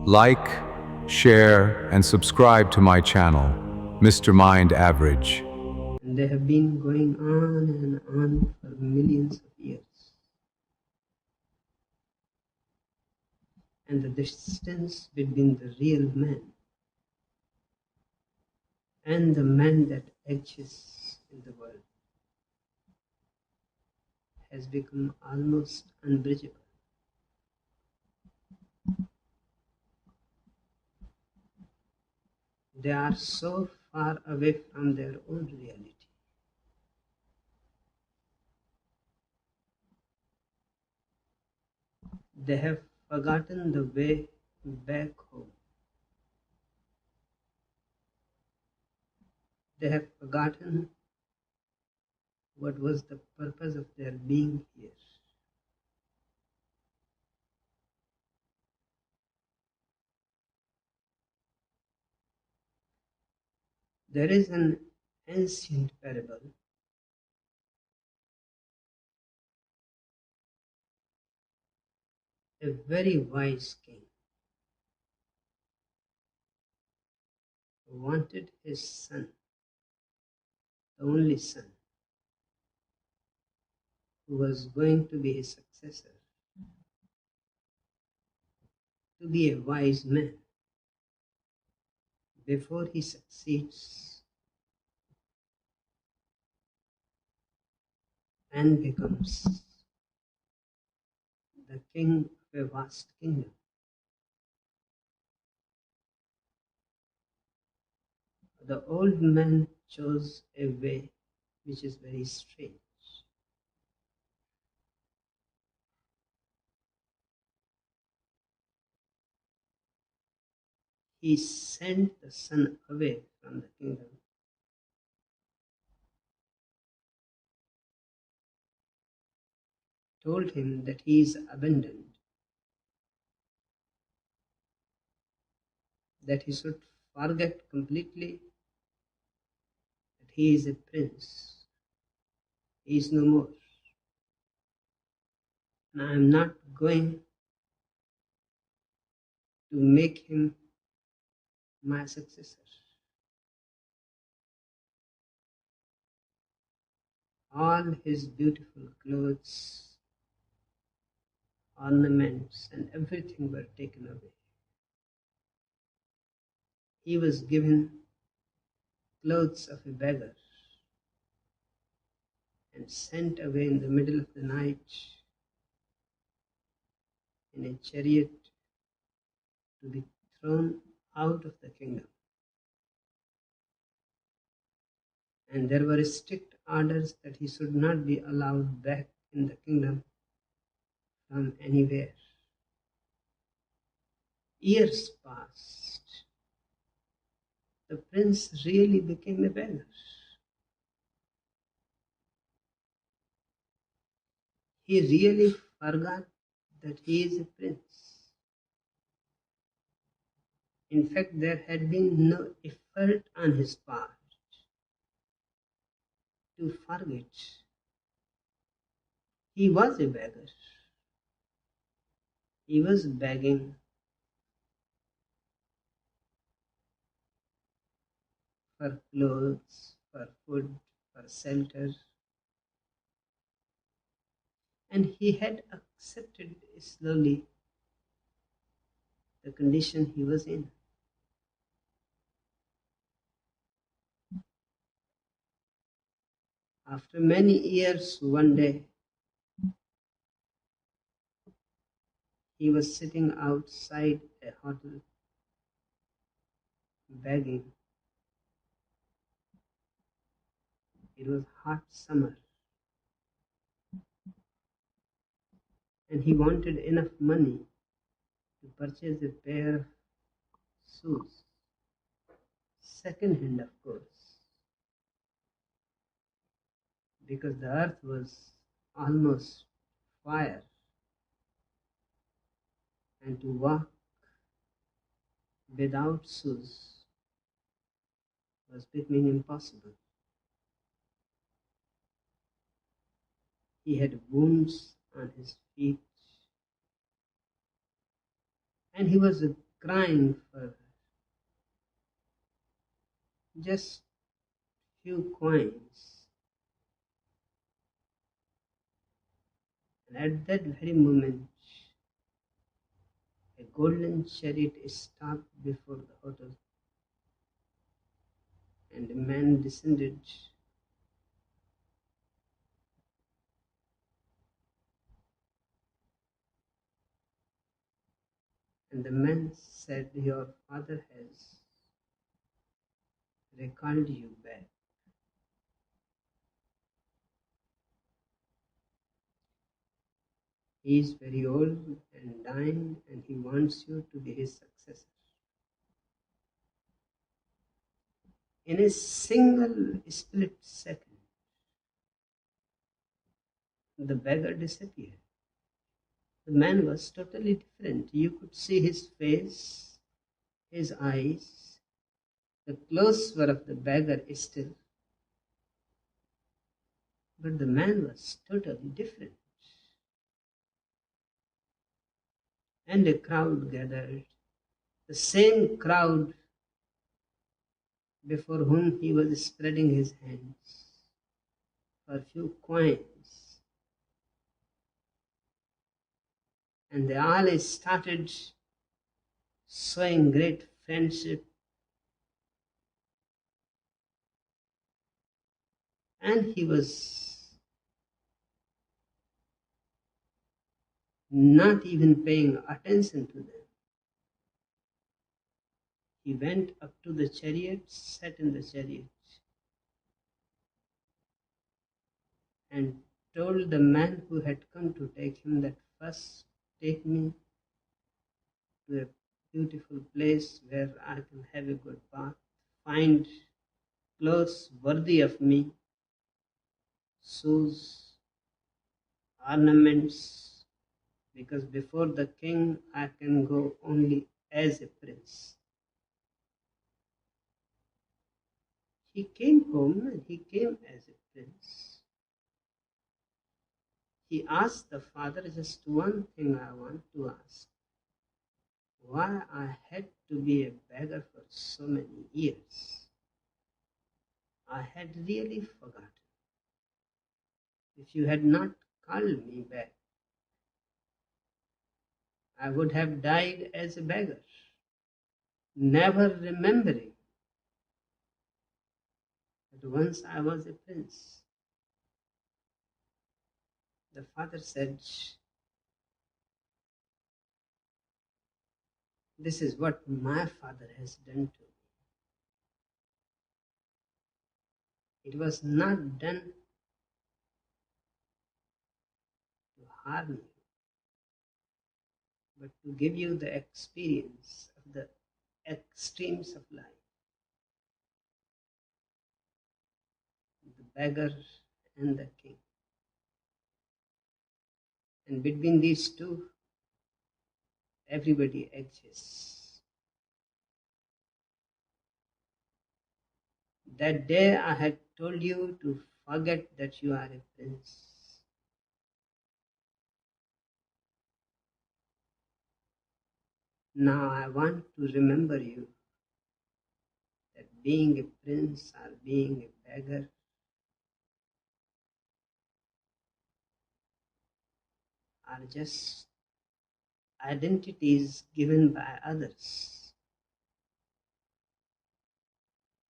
Like, share, and subscribe to my channel, Mr. Mind Average. And they have been going on and on for millions of years. And the distance between the real man and the man that exists in the world has become almost unbridgeable. They are so far away from their own reality. They have forgotten the way back home. They have forgotten what was the purpose of their being here. There is an ancient parable a very wise king wanted his son, the only son, who was going to be his successor, to be a wise man before he succeeds and becomes the king of a vast kingdom. The old man chose a way which is very strange. He sent the son away from the kingdom, told him that he is abandoned, that he should forget completely that he is a prince. He is no more. And I am not going to make him my successor. All his beautiful clothes, ornaments, and everything were taken away. He was given clothes of a beggar and sent away in the middle of the night in a chariot to be thrown out of the kingdom. And there were strict orders that he should not be allowed back in the kingdom from anywhere. Years passed. The prince really became a beggar. He really forgot that he is a prince. In fact, there had been no effort on his part to forget. He was a beggar. He was begging for clothes, for food, for shelter, and he had accepted slowly the condition he was in. After many years, one day, he was sitting outside a hotel begging. It was hot summer, and he wanted enough money to purchase a pair of shoes, second hand of course, because the earth was almost fire, and to walk without shoes was becoming impossible. He had wounds on his feet, and he was crying for just few coins. And at that very moment, a golden chariot stopped before the hotel, and a man descended. And the man said, "Your father has recalled you back. He is very old and dying, and he wants you to be his successor." In a single split second, the beggar disappeared. The man was totally different. You could see his face, his eyes. The clothes were of the beggar still, but the man was totally different. And a crowd gathered, the same crowd before whom he was spreading his hands for a few coins. And they all started showing great friendship, and he was not even paying attention to them. He went up to the chariot, sat in the chariot, and told the man who had come to take him that first take me to a beautiful place where I can have a good bath, find clothes worthy of me, shoes, ornaments, because before the king I can go only as a prince. He came home and he came as a prince. He asked the father, "Just one thing I want to ask. Why I had to be a beggar for so many years? I had really forgotten. If you had not called me back, I would have died as a beggar, never remembering that once I was a prince." The father said, "This is what my father has done to me. It was not done to harm you, but to give you the experience of the extremes of life, the beggar and the king. And between these two, everybody exists. That day I had told you to forget that you are a prince. Now I want to remember you that being a prince or being a beggar are just identities given by others.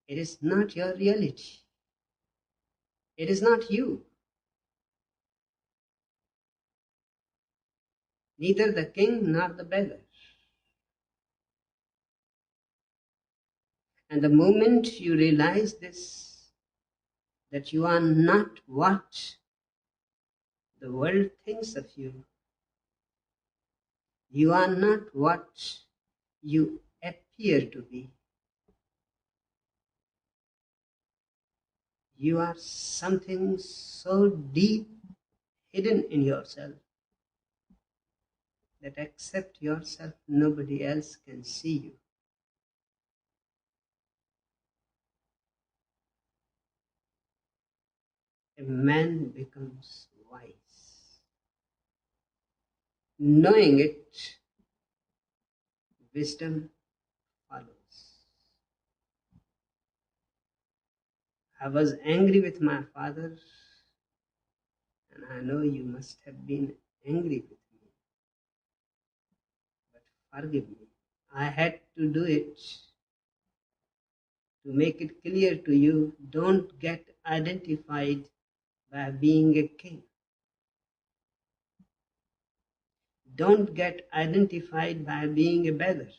It is not your reality. It is not you. Neither the king nor the beggar. And the moment you realize this, that you are not what the world thinks of you, you are not what you appear to be, you are something so deep hidden in yourself that except yourself nobody else can see you. A man becomes wise, knowing it wisdom follows. I was angry with my father, and I know you must have been angry with me, but forgive me. I had to do it to make it clear to you. Don't get identified by being a king. Don't get identified by being a beggar,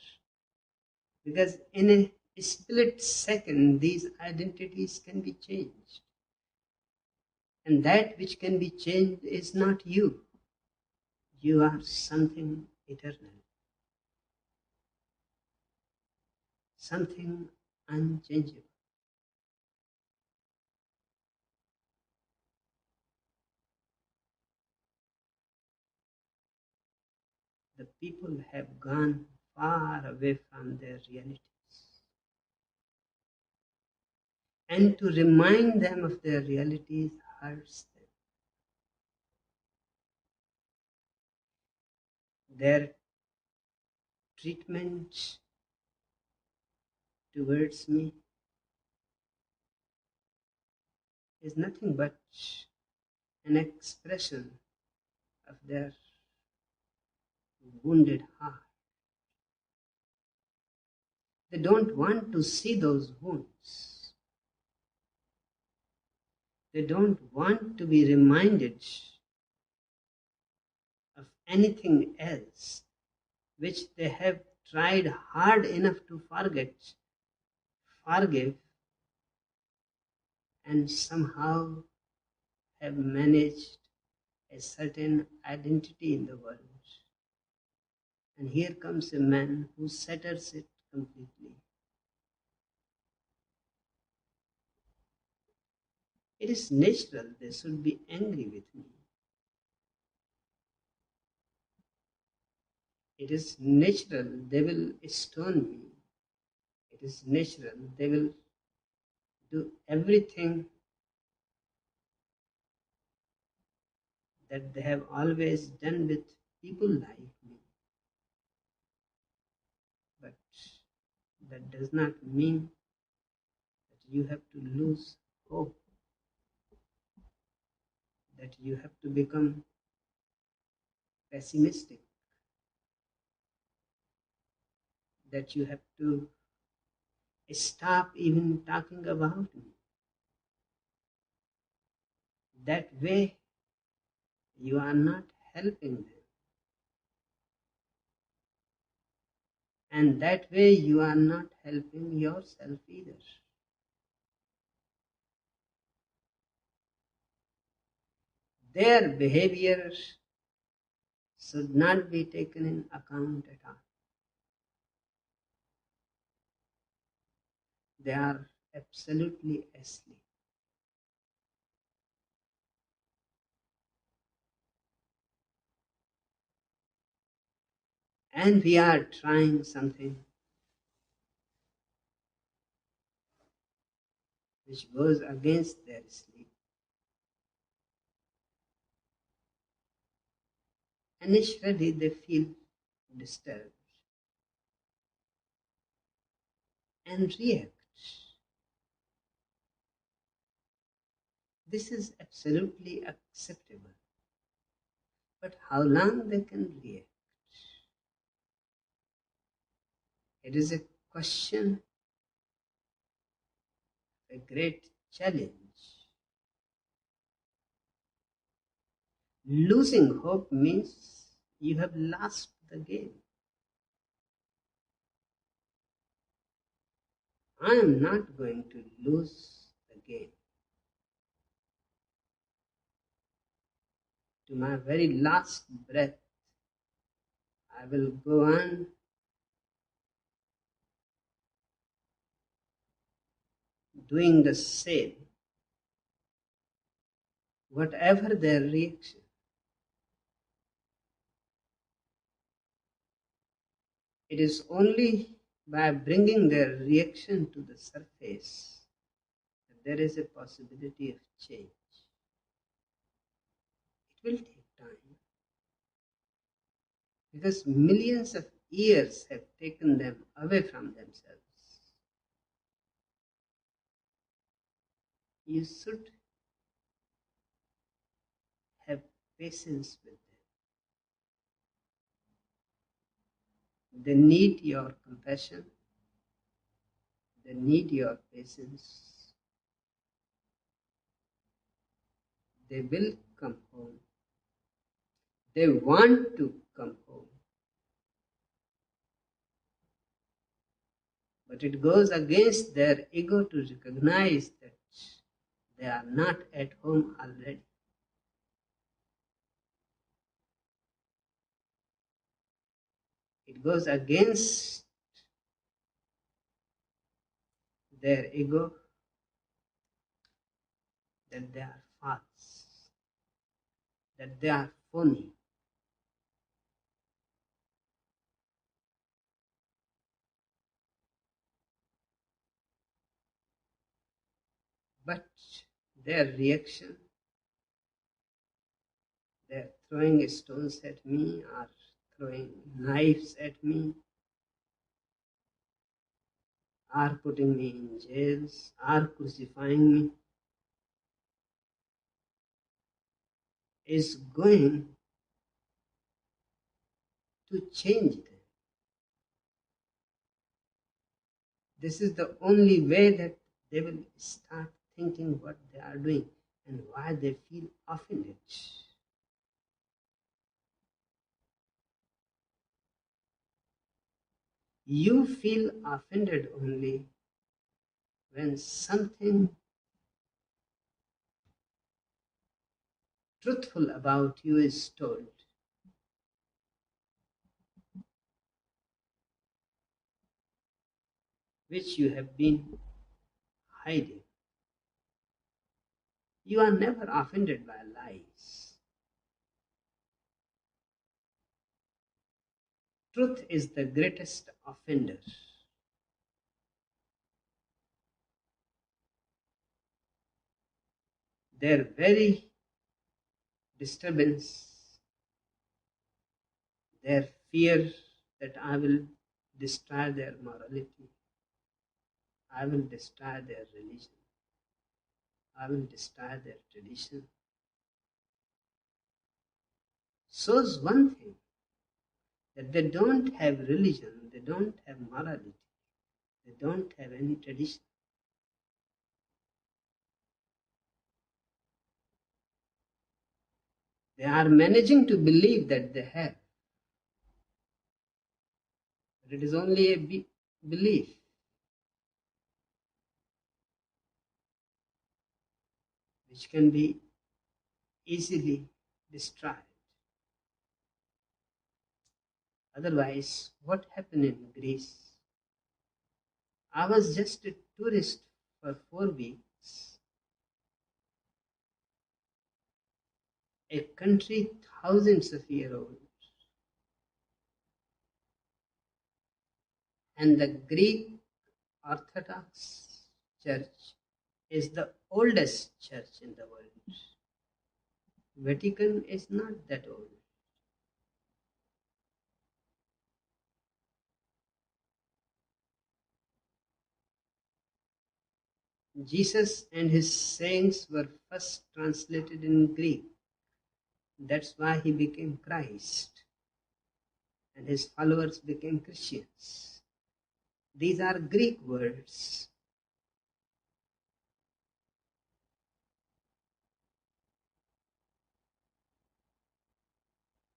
because in a split second these identities can be changed, and that which can be changed is not you. You are something eternal, something unchangeable. The people have gone far away from their realities, and to remind them of their realities hurts them. Their treatment towards me is nothing but an expression of their wounded heart. They don't want to see those wounds. They don't want to be reminded of anything else which they have tried hard enough to forget, forgive, and somehow have managed a certain identity in the world. And here comes a man who shatters it completely. It is natural they should be angry with me. It is natural they will stone me. It is natural they will do everything that they have always done with people like me. But that does not mean that you have to lose hope, that you have to become pessimistic, that you have to stop even talking about me. That way, you are not helping them. And that way, you are not helping yourself either. Their behavior should not be taken in account at all. They are absolutely asleep. And we are trying something which goes against their sleep. Initially, they feel disturbed and react. This is absolutely acceptable. But how long they can react? It is a question, a great challenge. Losing hope means you have lost the game. I am not going to lose the game. To my very last breath, I will go on doing the same, whatever their reaction. It is only by bringing their reaction to the surface that there is a possibility of change. It will take time, because millions of years have taken them away from themselves. You should have patience with them. They need your compassion. They need your patience. They will come home. They want to come home. But it goes against their ego to recognize that they are not at home already. It goes against their ego that they are false, that they are phony. But their reaction, they're throwing stones at me or throwing knives at me, are putting me in jails, are crucifying me, is going to change them. This is the only way that they will start thinking what they are doing and why they feel offended. You feel offended only when something truthful about you is told. Which you have been hiding. You are never offended by lies. Truth is the greatest offender. Their very disturbance, their fear that I will destroy their morality, I will destroy their religion, I will destroy their tradition, shows one thing, that they don't have religion, they don't have morality, they don't have any tradition. They are managing to believe that they have, but it is only a belief. Which can be easily destroyed. Otherwise, what happened in Greece? I was just a tourist for 4 weeks. A country thousands of years old. And the Greek Orthodox Church is the oldest church in the world. Vatican is not that old. Jesus and his sayings were first translated in Greek. That's why he became Christ and his followers became Christians. These are Greek words.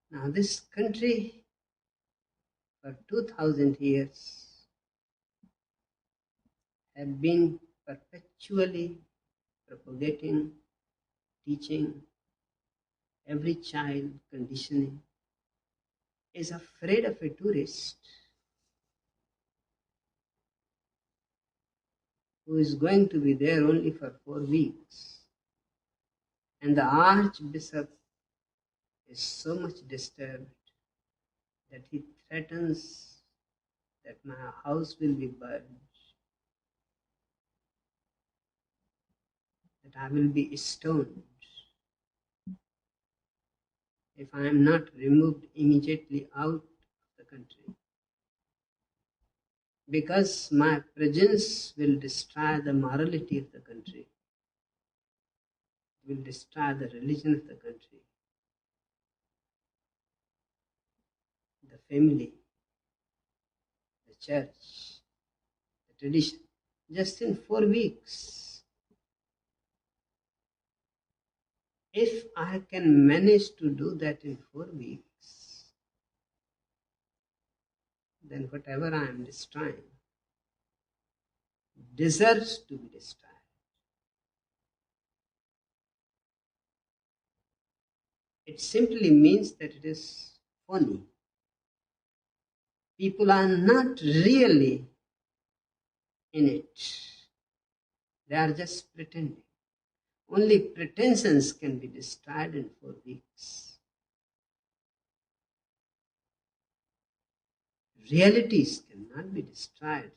Now this country for 2000 years have been perpetually propagating, teaching, every child conditioning, is afraid of a tourist who is going to be there only for 4 weeks. And the Archbishop is so much disturbed that he threatens that my house will be burned, that I will be stoned if I am not removed immediately out of the country. because my presence will destroy the morality of the country, will destroy the religion of the country, the family, the church, the tradition. Just in 4 weeks, if I can manage to do that in 4 weeks, then whatever I am destroying deserves to be destroyed. It simply means that it is funny. People are not really in it. They are just pretending. Only pretensions can be destroyed in 4 weeks. Realities cannot be destroyed.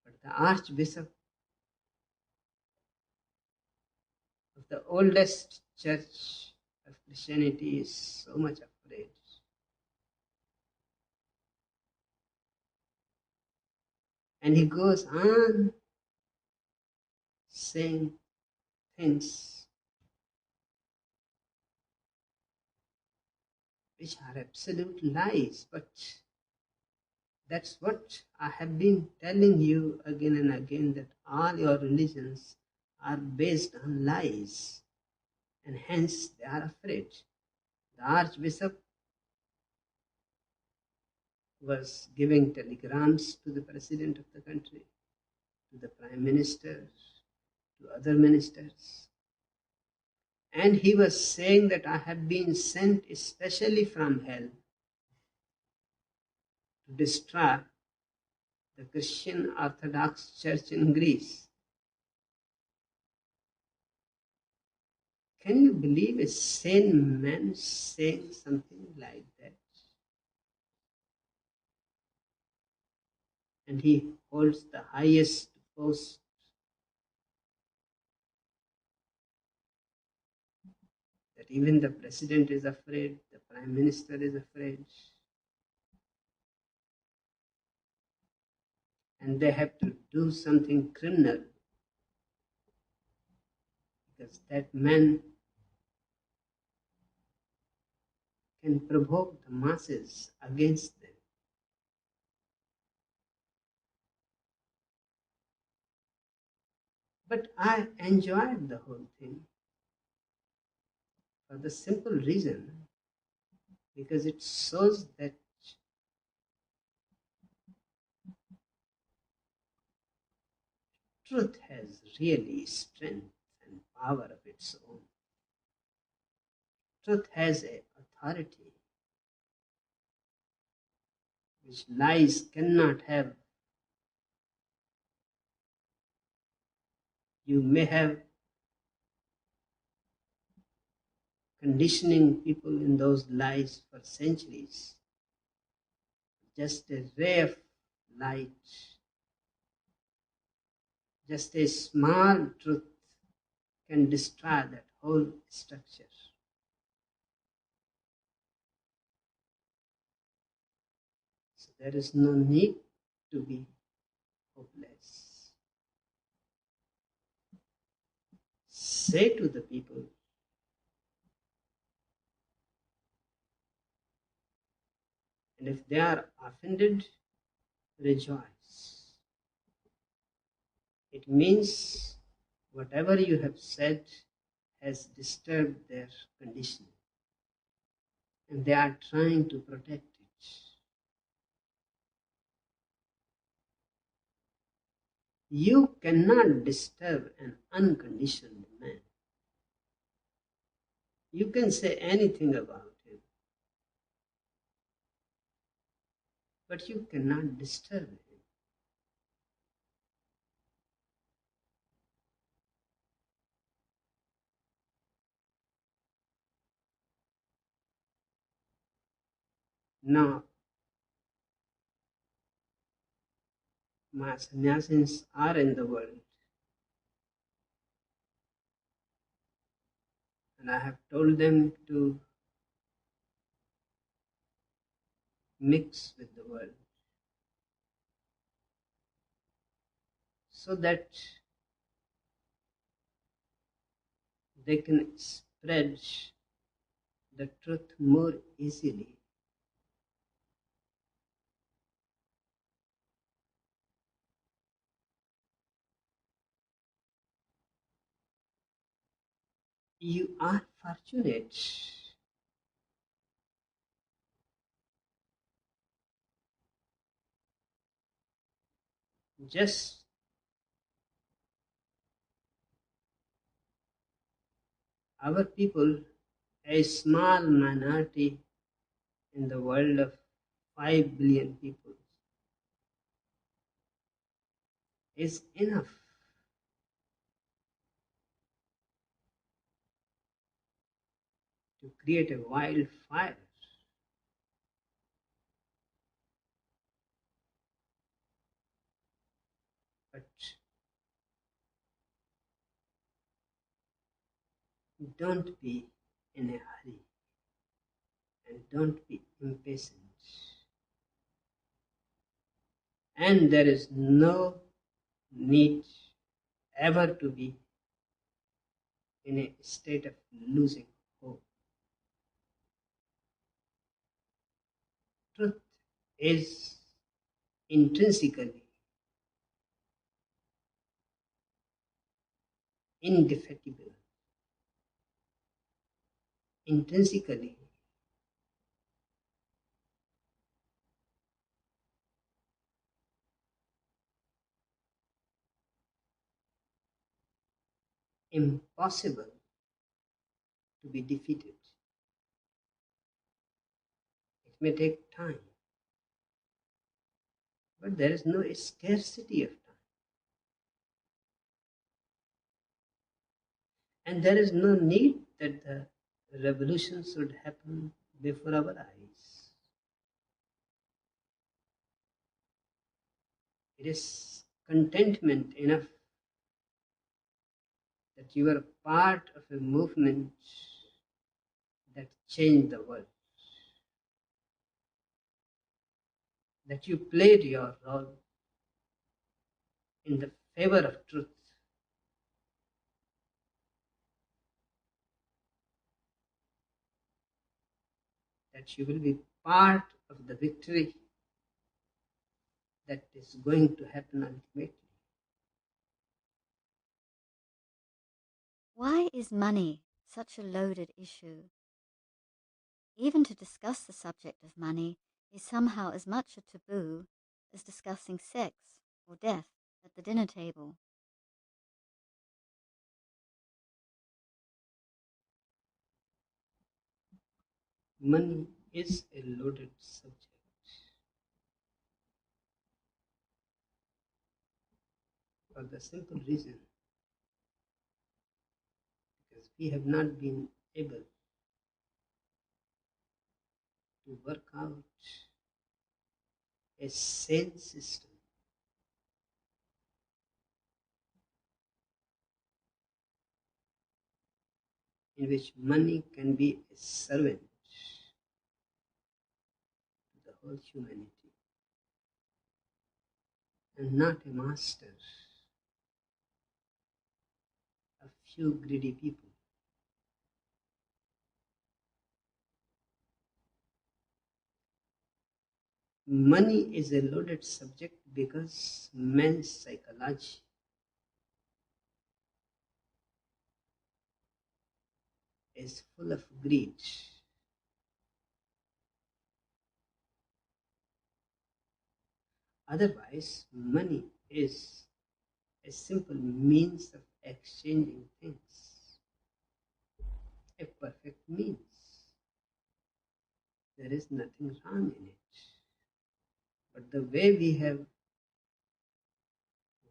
But the Archbishop of the oldest church of Christianity is so much afraid. And he goes on saying things which are absolute lies. But that's what I have been telling you again and again, that all your religions are based on lies, and hence they are afraid. The Archbishop was giving telegrams to the President of the country, to the Prime Minister, to other ministers. And he was saying that I have been sent especially from hell to destroy the Christian Orthodox Church in Greece. Can you believe a sane man saying something like that? And he holds the highest post. That even the president is afraid, the prime minister is afraid. And they have to do something criminal, because that man can provoke the masses against them. But I enjoyed the whole thing for the simple reason, because it shows that truth has really strength and power of its own. Truth has an authority which lies cannot have. You may have conditioning people in those lies for centuries. Just a ray of light, just a small truth can destroy that whole structure. So there is no need to be hopeless. Say to the people, and if they are offended, rejoice. It means whatever you have said has disturbed their condition, and they are trying to protect it. You cannot disturb an unconditioned man. You can say anything about him, but you cannot disturb him. Now, my sannyasins are in the world. and I have told them to mix with the world so that they can spread the truth more easily. You are fortunate. Just our people, a small minority in the world of 5 billion people, is enough to create a wildfire. But don't be in a hurry and don't be impatient. And there is no need ever to be in a state of losing hope. Truth is intrinsically indefatigable, intrinsically impossible to be defeated. It may take time, but there is no scarcity of time. And there is no need that the revolution should happen before our eyes. It is contentment enough that you are part of a movement that changed the world, that you played your role in the favor of truth, that you will be part of the victory that is going to happen ultimately. Why is money such a loaded issue? Even to discuss the subject of money is somehow as much a taboo as discussing sex or death at the dinner table. Money is a loaded subject for the simple reason because we have not been able to work out a sane system in which money can be a servant to the whole humanity and not a master of few greedy people. Money is a loaded subject because man's psychology is full of greed. Otherwise, money is a simple means of exchanging things, a perfect means. There is nothing wrong in it. But the way we have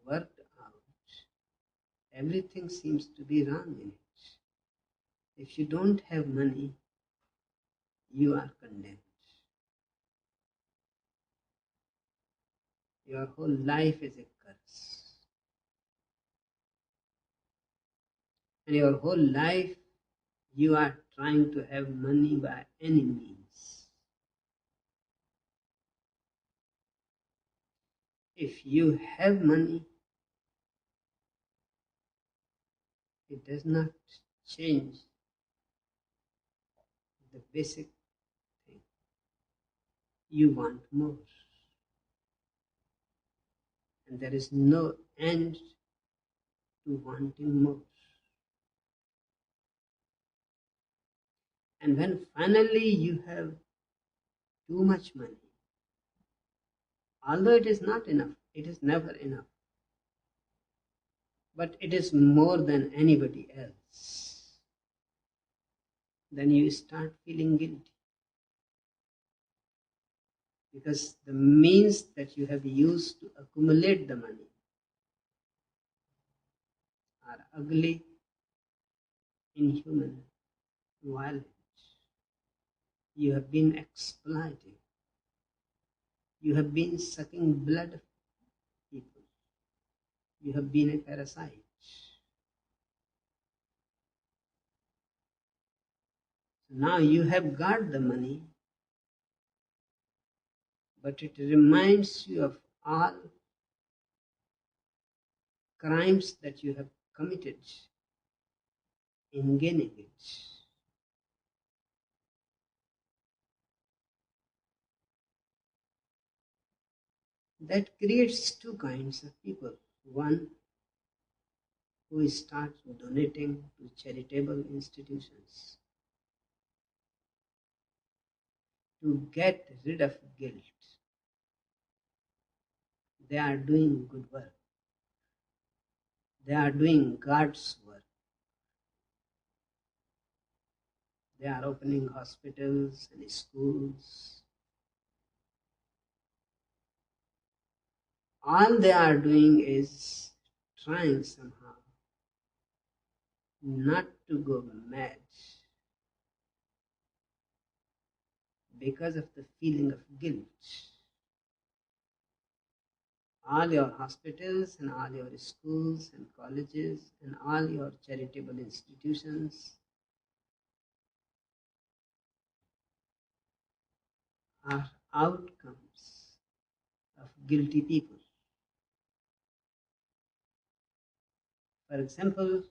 worked out, everything seems to be wrong in it. If you don't have money, you are condemned. Your whole life is a curse. And your whole life you are trying to have money by any means. If you have money, it does not change the basic thing. You want more. And there is no end to wanting more. And when finally you have too much money, although it is not enough, it is never enough, but it is more than anybody else, then you start feeling guilty. Because the means that you have used to accumulate the money are ugly, inhuman, violent. You have been exploiting. You have been sucking blood of people. You have been a parasite. Now you have got the money, but it reminds you of all crimes that you have committed in gaining it. That creates two kinds of people. One who starts donating to charitable institutions to get rid of guilt. They are doing good work. They are doing God's work. They are opening hospitals and schools. All they are doing is trying somehow not to go mad because of the feeling of guilt. All your hospitals and all your schools and colleges and all your charitable institutions are outcomes of guilty people. For example,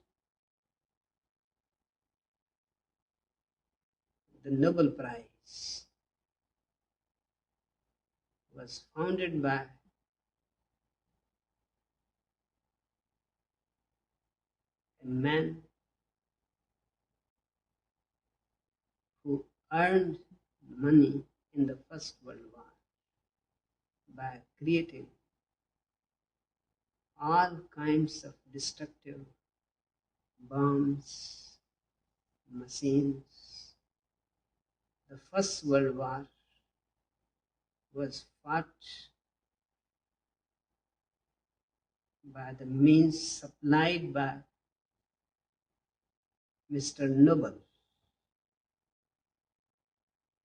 the Nobel Prize was founded by a man who earned money in the First World War by creating all kinds of destructive bombs, machines. The First World War was fought by the means supplied by Mr. Nobel,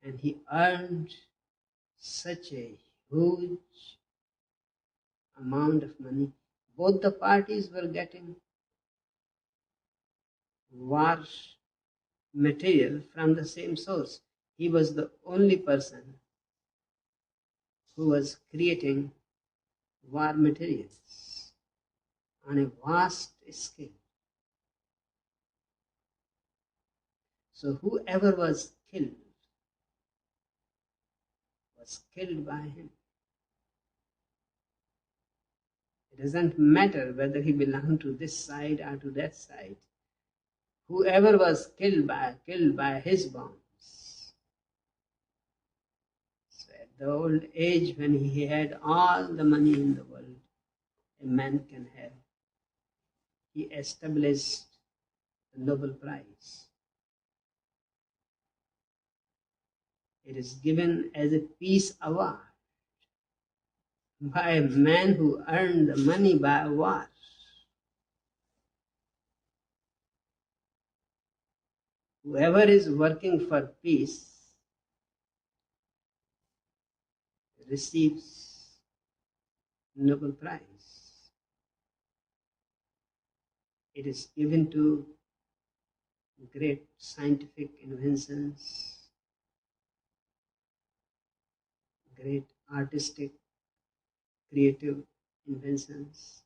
and he earned such a huge amount of money. Both the parties were getting war material from the same source. He was the only person who was creating war materials on a vast scale. So whoever was killed by him. It doesn't matter whether he belonged to this side or to that side. Whoever was killed by his bombs. So at the old age, when he had all the money in the world a man can have, he established the Nobel Prize. It is given as a peace award by a man who earned the money by war. Whoever is working for peace receives Nobel Prize. It is given to great scientific inventions, great artistic, creative inventions.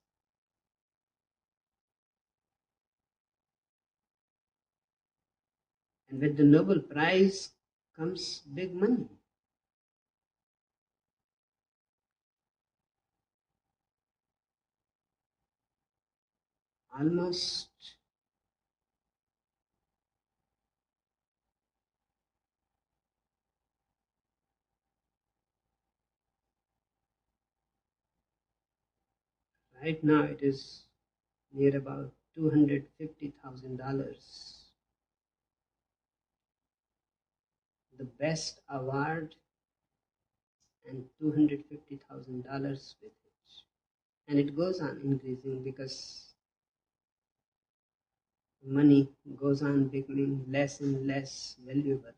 And with the Nobel Prize comes big money. Almost right now it is near about $250,000. The best award and $250,000 with it. And it goes on increasing because money goes on becoming less and less valuable.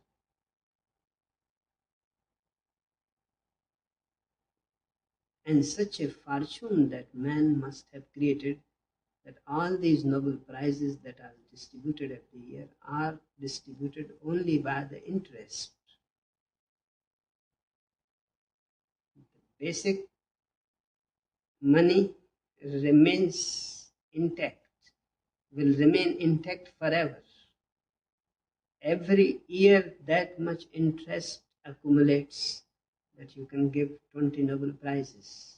And such a fortune that man must have created, that all these Nobel Prizes that are distributed every year are distributed only by the interest. Basic money remains intact, will remain intact forever. Every year that much interest accumulates that you can give 20 Nobel Prizes.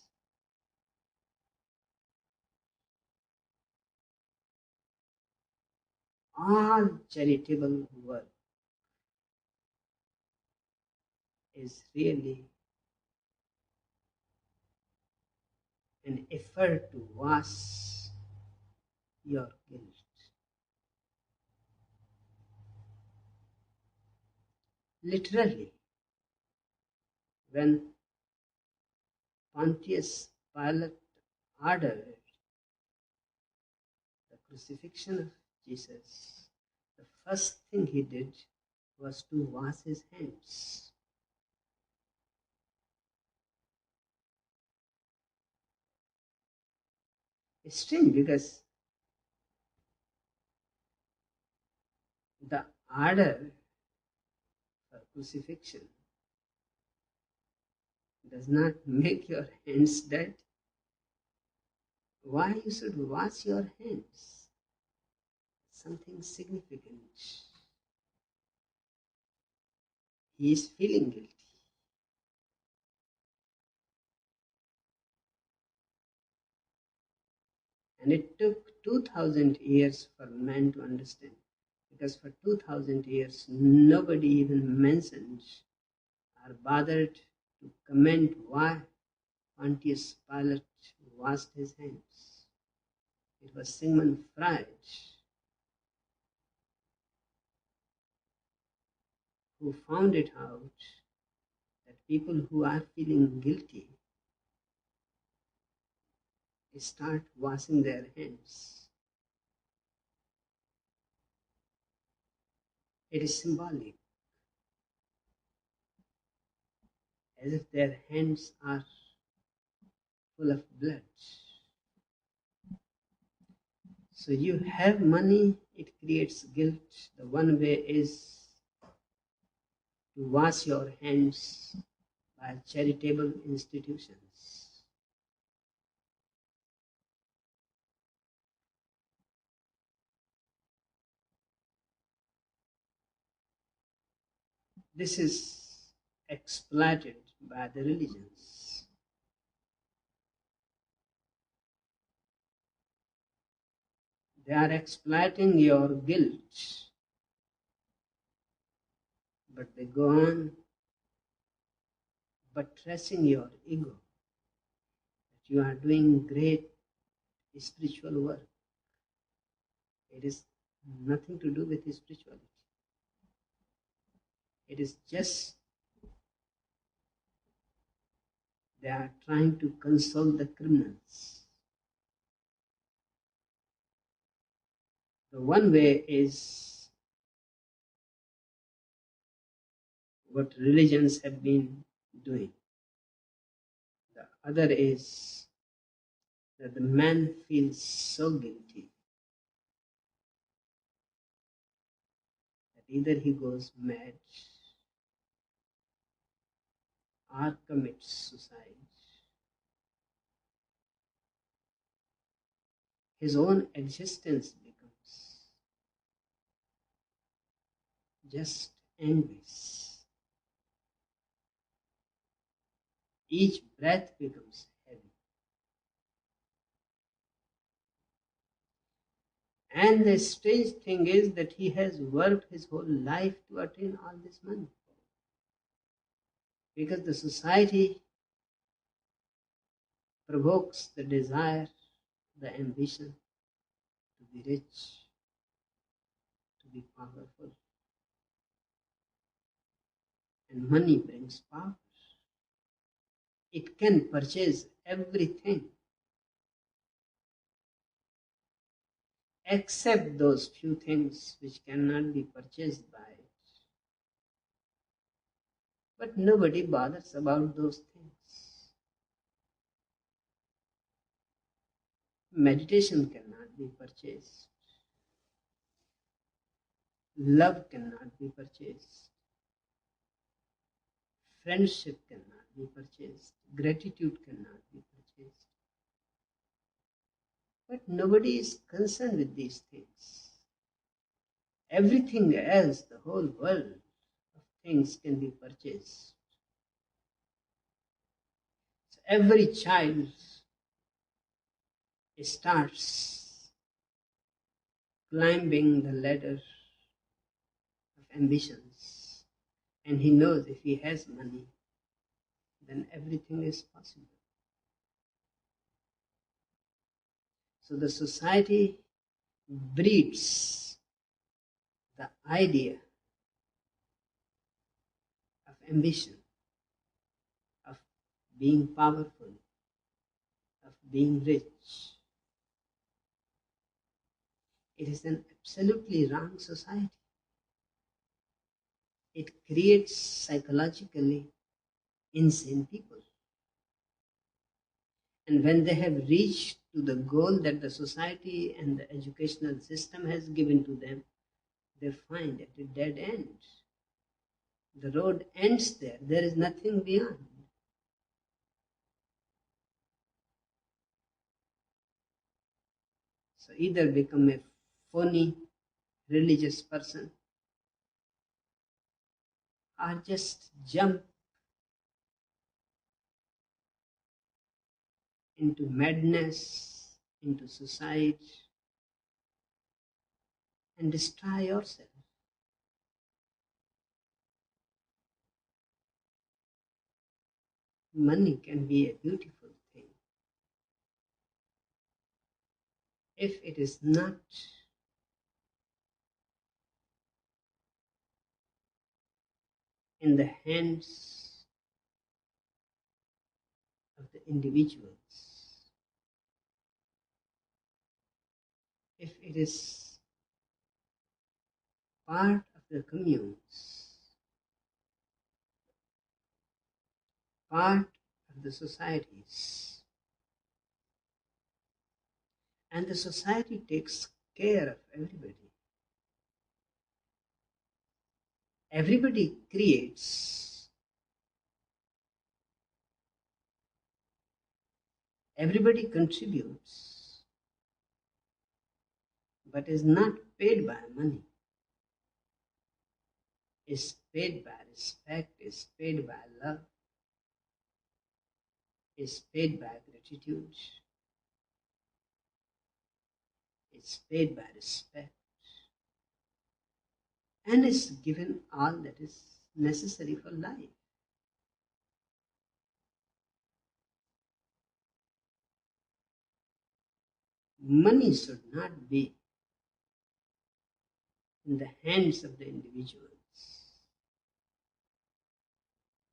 All charitable work is really an effort to wash your guilt. Literally, when Pontius Pilate ordered the crucifixion of Jesus, the first thing he did was to wash his hands. It's strange because the order for crucifixion does not make your hands dirty. Why you should wash your hands? Something significant. He is feeling guilty. And it took 2000 years for man to understand. Because for 2000 years, nobody even mentioned or bothered to comment why Pontius Pilate washed his hands. It was Sigmund Freud who found it out that people who are feeling guilty start washing their hands. It is symbolic, as if their hands are full of blood. So you have money, it creates guilt. The one way is to wash your hands by charitable institutions. This is exploited by the religions. They are exploiting your guilt, but they go on buttressing your ego that you are doing great spiritual work. It is nothing to do with spirituality. It is just they are trying to console the criminals. The one way is what religions have been doing. The other is that the man feels so guilty either he goes mad or commits suicide. His own existence becomes just endless. Each breath becomes heavy. And the strange thing is that he has worked his whole life to attain all this money. Because the society provokes the desire, the ambition to be rich, to be powerful. And money brings power. It can purchase everything except those few things which cannot be purchased by it. But nobody bothers about those things. Meditation cannot be purchased. Love cannot be purchased. Friendship cannot be purchased. Gratitude cannot be purchased. But nobody is concerned with these things. Everything else, the whole world of things can be purchased. So every child starts climbing the ladder of ambitions, and he knows if he has money, then everything is possible. So the society breeds the idea of ambition, of being powerful, of being rich. It is an absolutely wrong society. It creates psychologically insane people. And when they have reached to the goal that the society and the educational system has given to them, they find at a dead end. The road ends there. There is nothing beyond. So either become a phony religious person or just jump into madness, into suicide, and destroy yourself. Money can be a beautiful thing if it is not in the hands of the individuals. If it is part of the communes, part of the societies, and the society takes care of everybody. Everybody creates, everybody contributes, but is not paid by money. Is paid by respect, is paid by love, is paid by gratitude, is paid by respect, and is given all that is necessary for life. Money should not be in the hands of the individuals.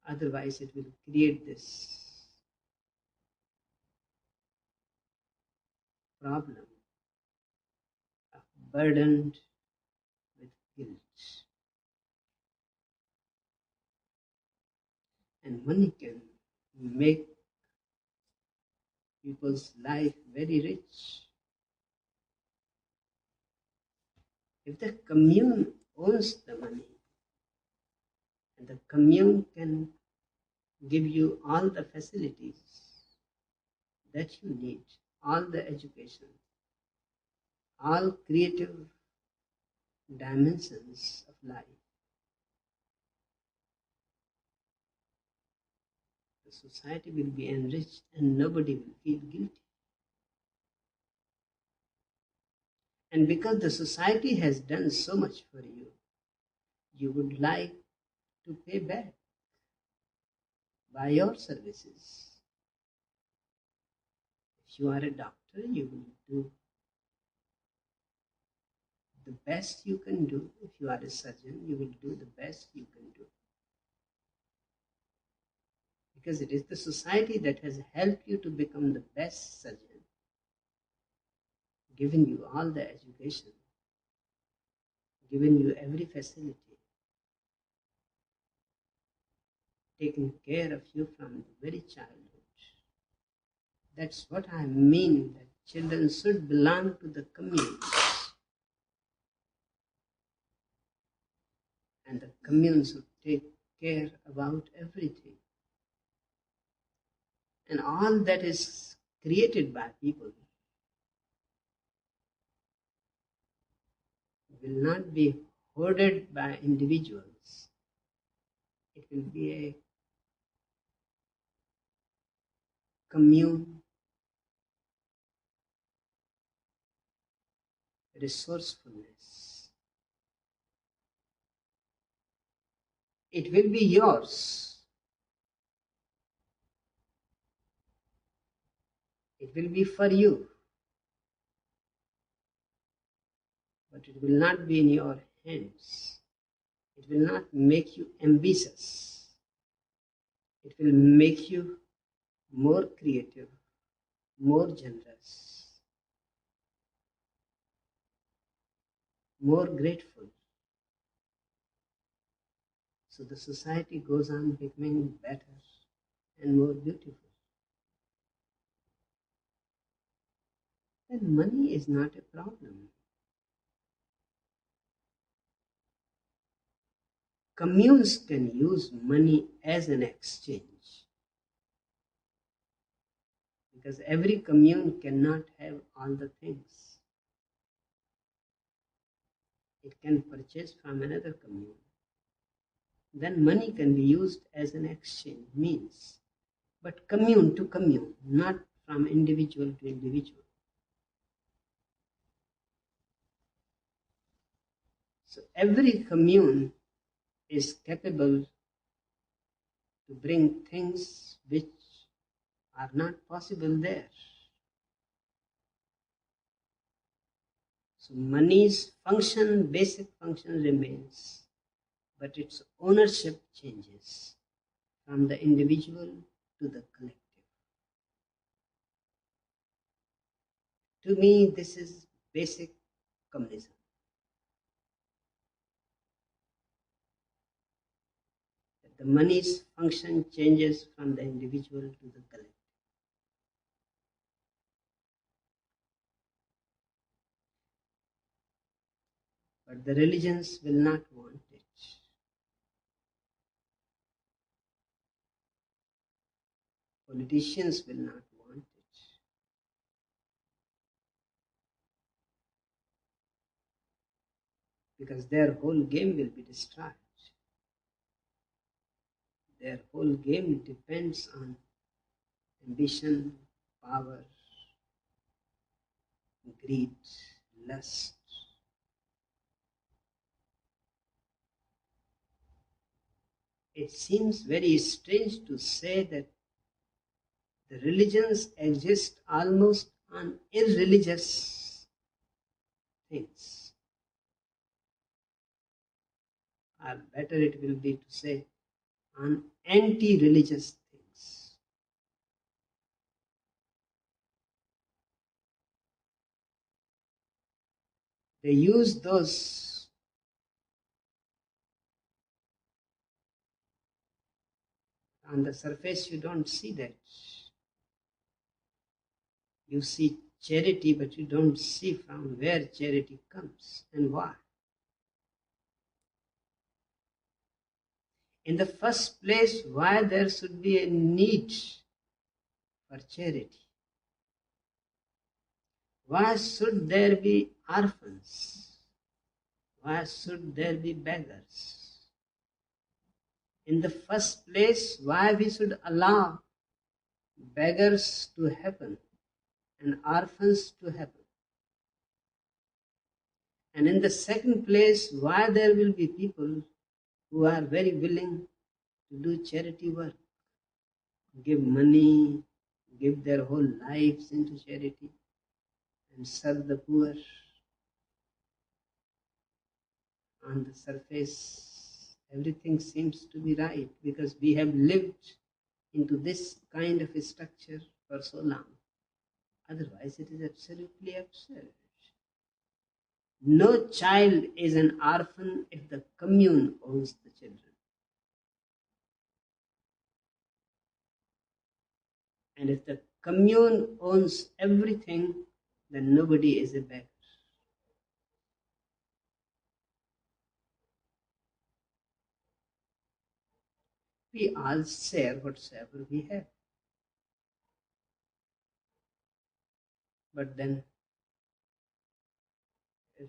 Otherwise, it will create this problem of burdened with guilt. And money can make people's life very rich. If the commune owns the money, and the commune can give you all the facilities that you need, all the education, all creative dimensions of life. The society will be enriched and nobody will feel guilty. And because the society has done so much for you, you would like to pay back by your services. If you are a doctor, you will do the best you can do. If you are a surgeon, you will do the best you can do. Because it is the society that has helped you to become the best surgeon, given you all the education, given you every facility, taken care of you from the very childhood. That's what I mean, that children should belong to the communes. And the communes should take care about everything. And all that is created by people will not be hoarded by individuals. It will be a commune, resourcefulness. It will be yours. It will be for you. But it will not be in your hands. It will not make you ambitious. It will make you more creative, more generous, more grateful. So the society goes on becoming better and more beautiful. Then money is not a problem. Communes can use money as an exchange, because every commune cannot have all the things. It can purchase from another commune. Then money can be used as an exchange means, but commune to commune, not from individual to individual. So every commune is capable to bring things which are not possible there. So money's function, basic function remains, but its ownership changes from the individual to the collective. To me, this is basic communism. That the money's function changes from the individual to the collective. But the religions will not want it. Politicians will not want it. Because their whole game will be destroyed. Their whole game depends on ambition, power, greed, lust. It seems very strange to say that the religions exist almost on irreligious things. Or better it will be to say on anti-religious things. They use those on the surface. You don't see that. You see charity, but you don't see from where charity comes and why. In the first place, why there should be a need for charity? Why should there be orphans? Why should there be beggars? In the first place, why we should allow beggars to happen and orphans to happen? And in the second place, why there will be people who are very willing to do charity work, give money, give their whole lives into charity and serve the poor. On the surface, everything seems to be right because we have lived into this kind of a structure for so long. Otherwise, it is absolutely absurd. No child is an orphan if the commune owns the children. And if the commune owns everything, then nobody is a beggar. We all share whatsoever we have. But then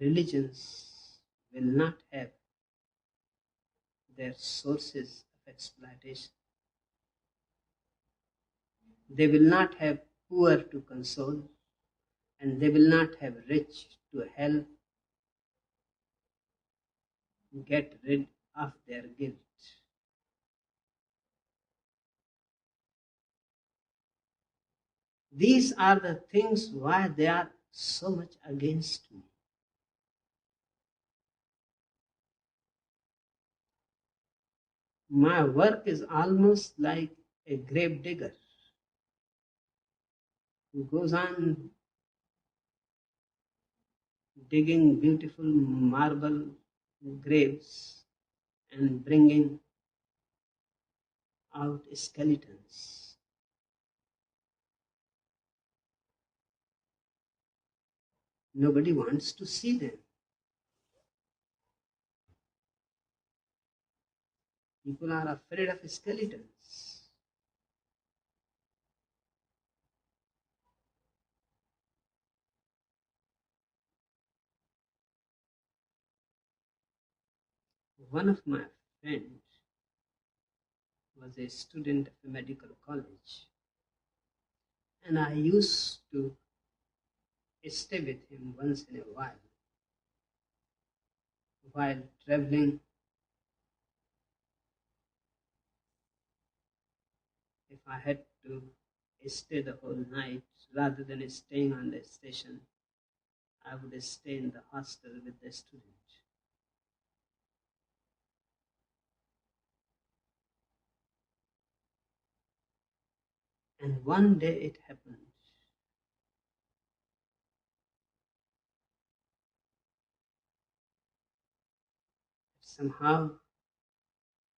religions will not have their sources of exploitation. They will not have poor to console, and they will not have rich to help get rid of their guilt. These are the things why they are so much against me. My work is almost like a grave digger who goes on digging beautiful marble graves and bringing out skeletons. Nobody wants to see them. People are afraid of skeletons. One of my friends was a student of a medical college, and I used to stay with him once in a while traveling. If I had to stay the whole night rather than staying on the station, I would stay in the hostel with the student. And one day it happened. Somehow,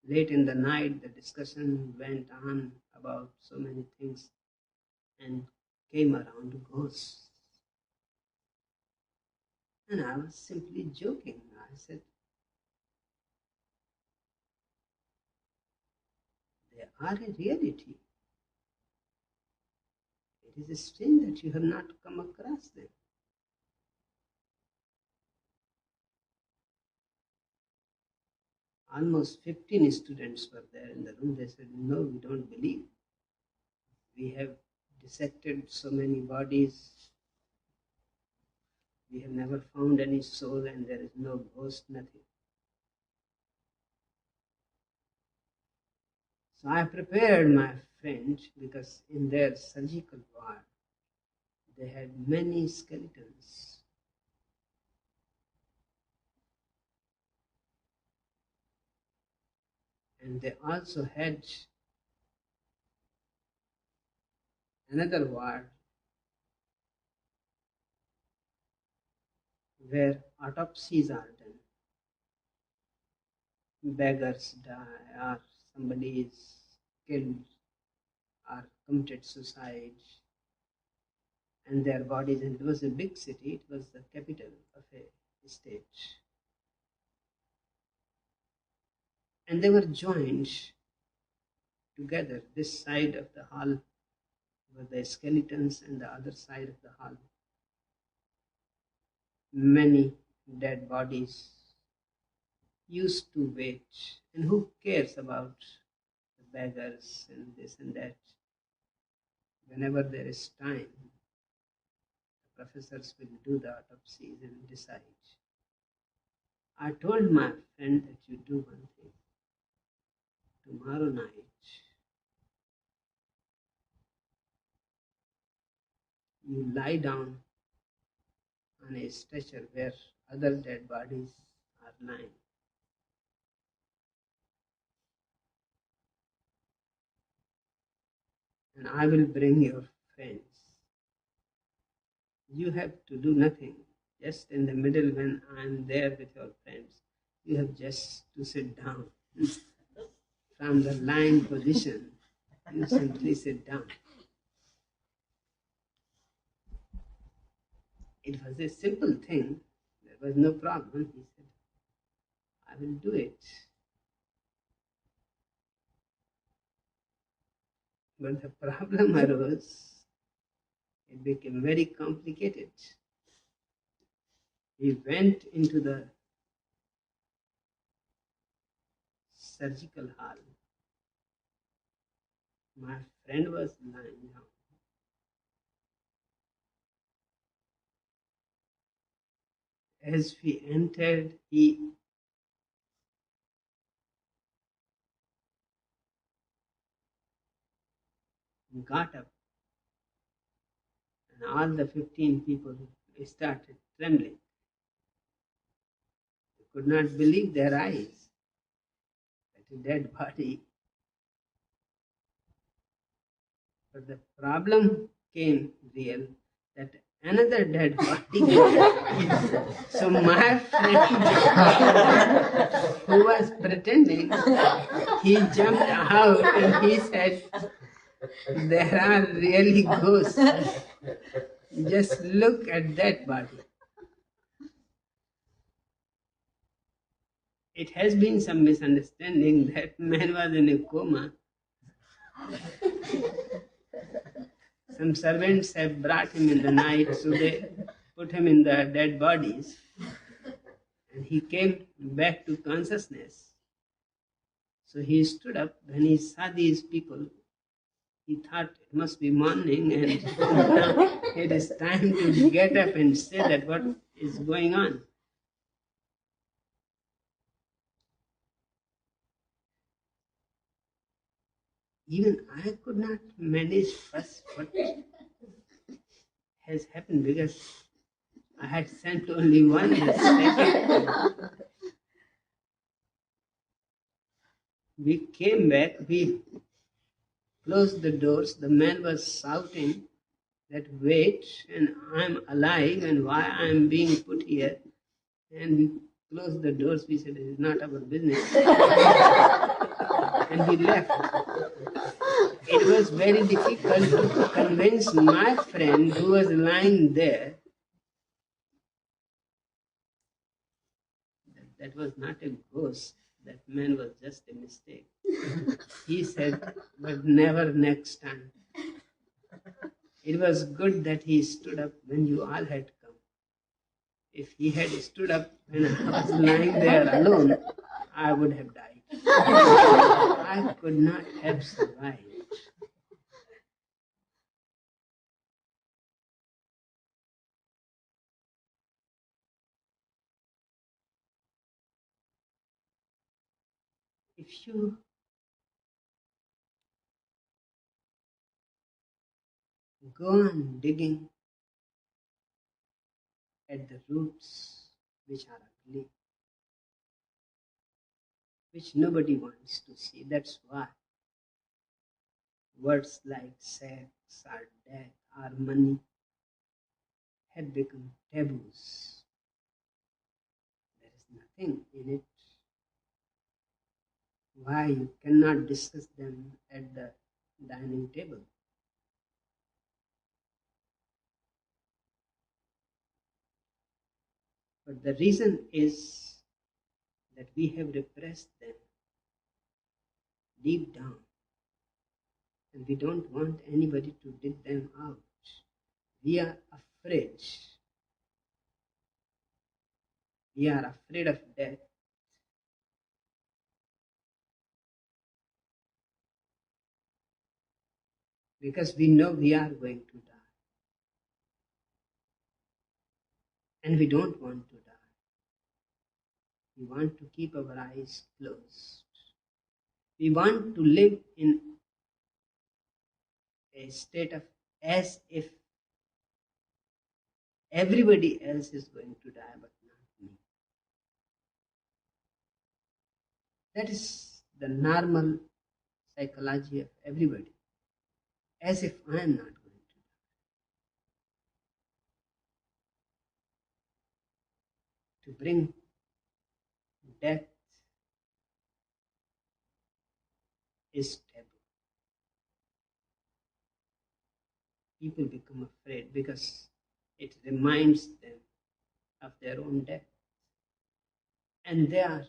late in the night, the discussion went on about so many things and came around ghosts. And I was simply joking. I said, they are a reality. It is strange that you have not come across them. Almost 15 students were there in the room. They said, no, we don't believe. We have dissected so many bodies. We have never found any soul, and there is no ghost, nothing. So I prepared my friend because in their surgical ward they had many skeletons. And they also had another ward where autopsies are done. Beggars die, or somebody is killed or committed suicide, and their bodies, and it was a big city, it was the capital of a state. and they were joined together. This side of the hall were the skeletons, and the other side of the hall many dead bodies used to wait. And who cares about the beggars and this and that? Whenever there is time, the professors will do the autopsies and decide. I told my friend that you do one thing. Tomorrow night, you lie down on a stretcher where other dead bodies are lying. And I will bring your friends. You have to do nothing. Just in the middle when I am there with your friends, you have just to sit down. From the lying position, you simply sit down. It was a simple thing. There was no problem. He said, I will do it. But the problem arose. It became very complicated. We went into the surgical hall. My friend was lying down. As we entered, he got up, and all the 15 people started trembling. They could not believe their eyes that a dead body. But the problem came real that another dead body got. So my friend who was pretending, he jumped out and he said, there are really ghosts. Just look at that body. It has been some misunderstanding that man was in a coma. Some servants have brought him in the night, so they put him in the dead bodies. And he came back to consciousness. So he stood up. When he saw these people, he thought it must be morning and it is time to get up and say that what is going on. Even I could not manage first what has happened because I had sent only one. The second, we came back, we closed the doors. The man was shouting that wait, and I'm alive, and why I'm being put here. And we closed the doors. We said it is not our business, and we left. It was very difficult to convince my friend who was lying there that that was not a ghost. That man was just a mistake. He said, but never next time. It was good that he stood up when you all had come. If he had stood up when I was lying there alone, I would have died. I could not have survived. If you go on digging at the roots which are ugly, which nobody wants to see, that's why words like sex or death or money have become taboos. There is nothing in it. Why you cannot discuss them at the dining table? But the reason is that we have repressed them. deep down, and we don't want anybody to dig them out. We are afraid. We are afraid of death because we know we are going to die, and we don't want to die. We want to keep our eyes closed. We want to live in a state of as if everybody else is going to die but not me. That is the normal psychology of everybody, as if I am not going to die. To bring death is taboo. People become afraid because it reminds them of their own death. And they are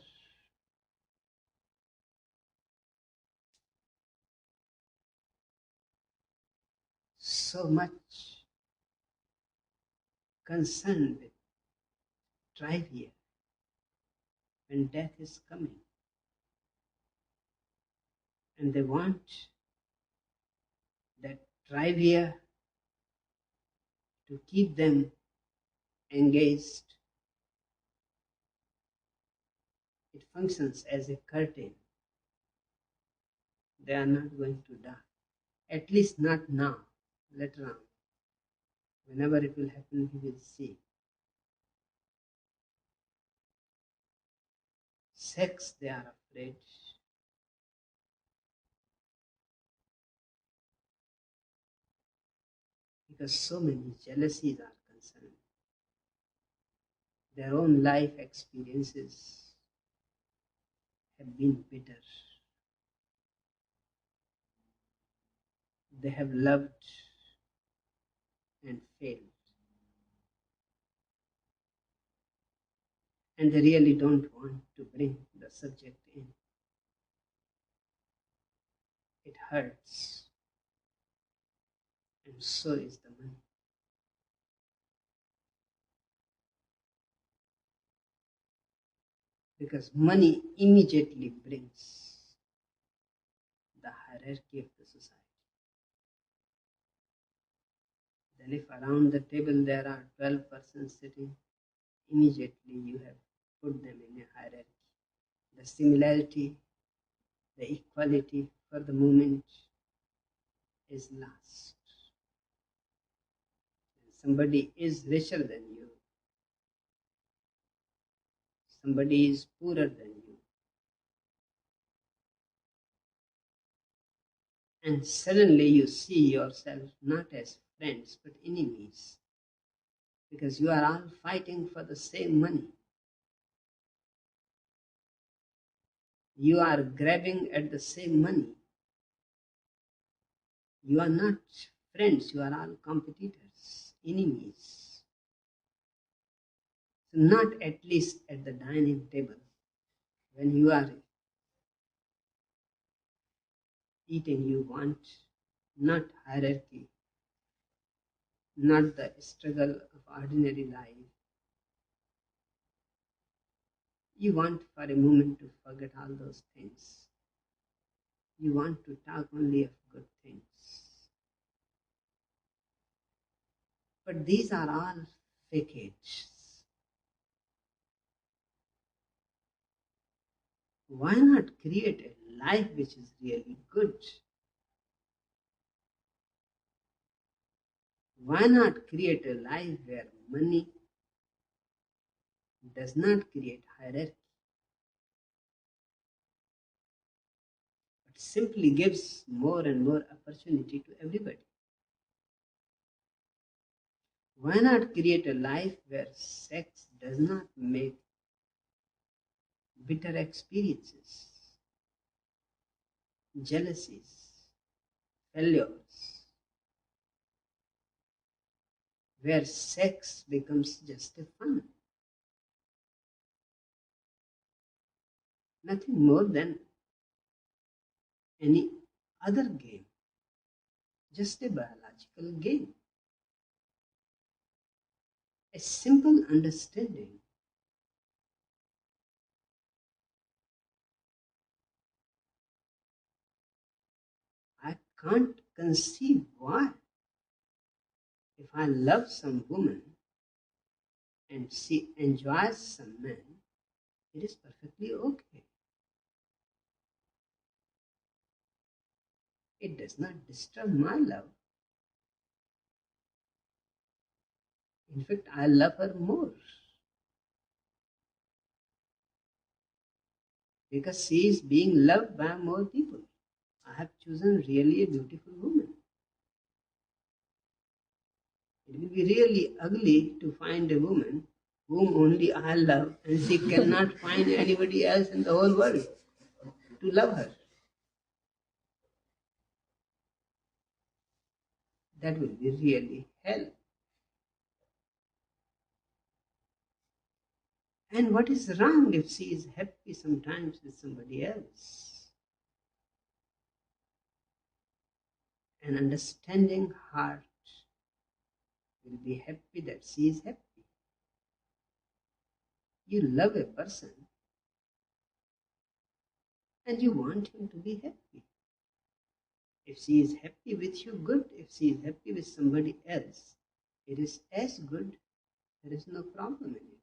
so much concerned with trivia when death is coming. And they want that trivia to keep them engaged. It functions as a curtain. They are not going to die. At least not now. Later on. Whenever it will happen, we will see. Sex, they are afraid. Because so many jealousies are concerned. Their own life experiences have been bitter. They have loved and failed. And they really don't want to bring the subject in. It hurts. And so is the money. Because money immediately brings the hierarchy of the society. Then if around the table there are 12 persons sitting, immediately you have put them in a hierarchy. The similarity, the equality for the moment is lost. Somebody is richer than you. Somebody is poorer than you. And suddenly you see yourself not as friends but enemies. Because you are all fighting for the same money. You are grabbing at the same money. You are not friends, you are all competitors, enemies. So not at least at the dining table. When you are eating, you want not hierarchy, not the struggle of ordinary life. You want for a moment to forget all those things. You want to talk only of good things. But these are all facades. Why not create a life which is really good? Why not create a life where money does not create hierarchy, but simply gives more and more opportunity to everybody? Why not create a life where sex does not make bitter experiences, jealousies, failures, where sex becomes just a fun? Nothing more than any other game, just a biological game. A simple understanding I can't conceive why, if I love some woman and she enjoys some man, it is perfectly okay. It does not disturb my love. In fact, I love her more because she is being loved by more people. I have chosen really a beautiful woman. It will be really ugly to find a woman whom only I love and she cannot find anybody else in the whole world to love her. That will be really hell. And what is wrong if she is happy sometimes with somebody else? An understanding heart will be happy that she is happy. You love a person and you want him to be happy. If she is happy with you, good. If she is happy with somebody else, it is as good. There is no problem in it.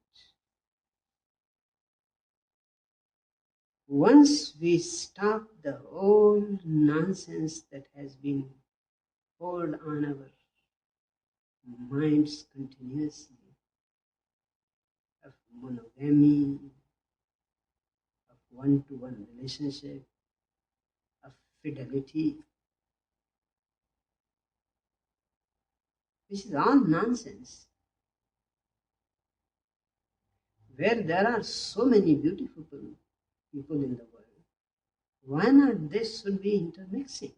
Once we stop the old nonsense that has been poured on our minds continuously of monogamy, of one-to-one relationship, of fidelity, which is all nonsense. Where there are so many beautiful people in the world, why not this should be intermixing?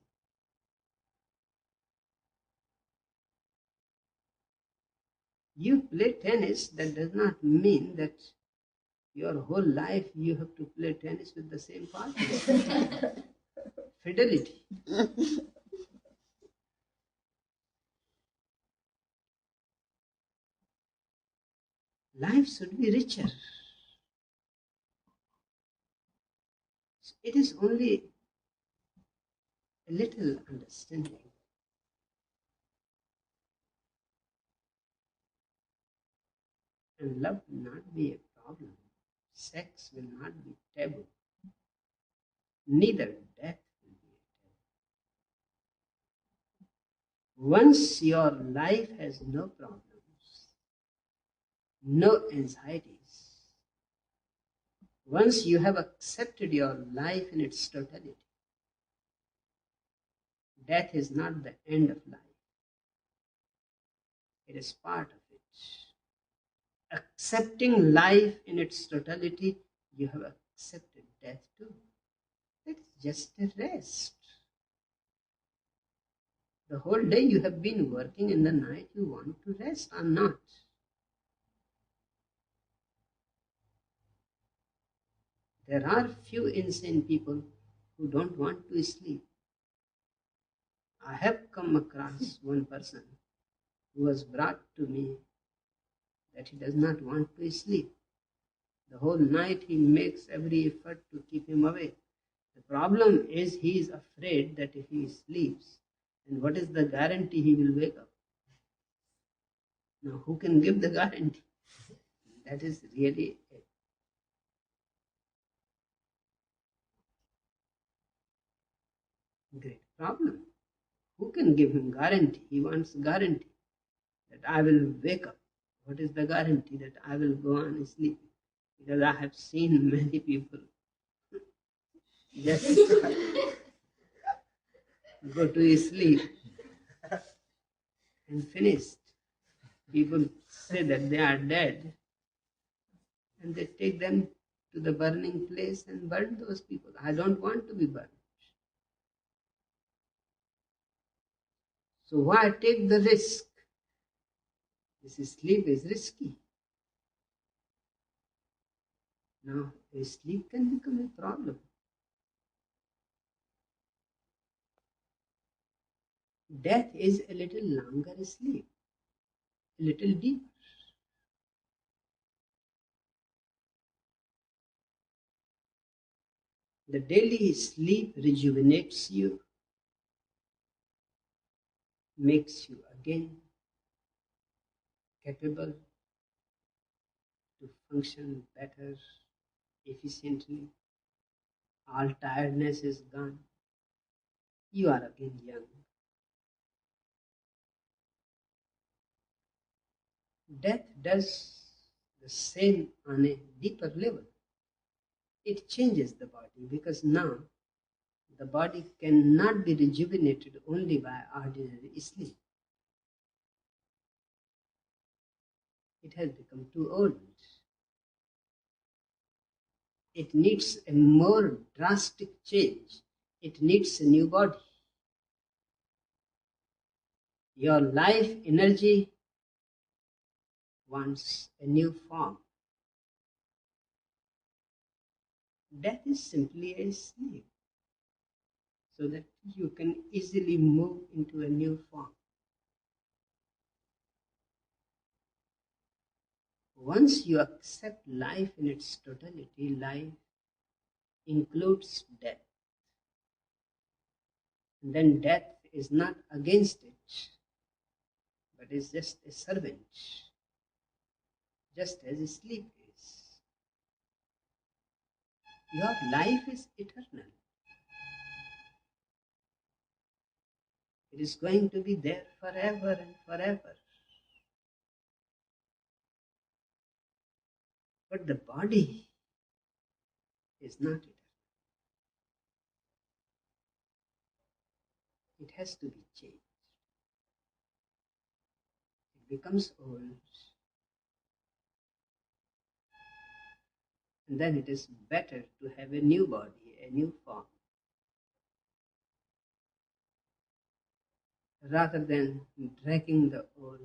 You play tennis, that does not mean that your whole life you have to play tennis with the same partner. Fidelity. Life should be richer. It is only a little understanding. And love will not be a problem. Sex will not be taboo. Neither death will be a taboo. Once your life has no problems, no anxieties, once you have accepted your life in its totality, death is not the end of life. It is part of it. Accepting life in its totality, you have accepted death too. It's just a rest. The whole day you have been working, in the night you want to rest or not. There are few insane people who don't want to sleep. I have come across one person who was brought to me that he does not want to sleep. The whole night he makes every effort to keep him awake. The problem is he is afraid that if he sleeps, then what is the guarantee he will wake up? Now, who can give the guarantee? That is really a great problem. Who can give him guarantee? He wants guarantee that I will wake up. What is the guarantee that I will go on sleeping? Because I have seen many people just go to sleep and finished. People say that they are dead and they take them to the burning place and burn those people. I don't want to be burned. So why take the risk? This sleep is risky. Now, a sleep can become a problem. Death is a little longer sleep, a little deeper. The daily sleep rejuvenates you, makes you again capable to function better, efficiently. All tiredness is gone. You are again young. Death does the same on a deeper level. It changes the body because now the body cannot be rejuvenated only by ordinary sleep. It has become too old. It needs a more drastic change. It needs a new body. Your life energy wants a new form. Death is simply a sleep so that you can easily move into a new form. Once you accept life in its totality, life includes death. And then death is not against it, but is just a servant, just as sleep is. Your life is eternal. It is going to be there forever and forever. But the body is not eternal. It has to be changed. It becomes old, and then it is better to have a new body, a new form, rather than dragging the old.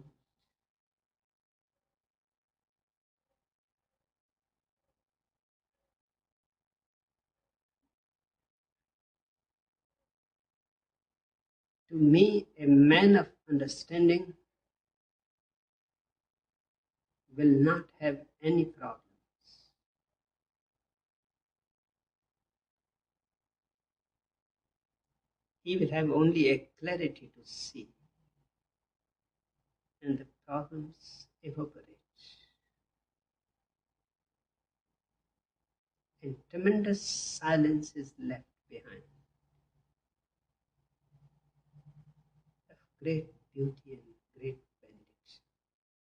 To me, a man of understanding will not have any problems. He will have only a clarity to see, and the problems evaporate. And tremendous silence is left behind of great beauty and great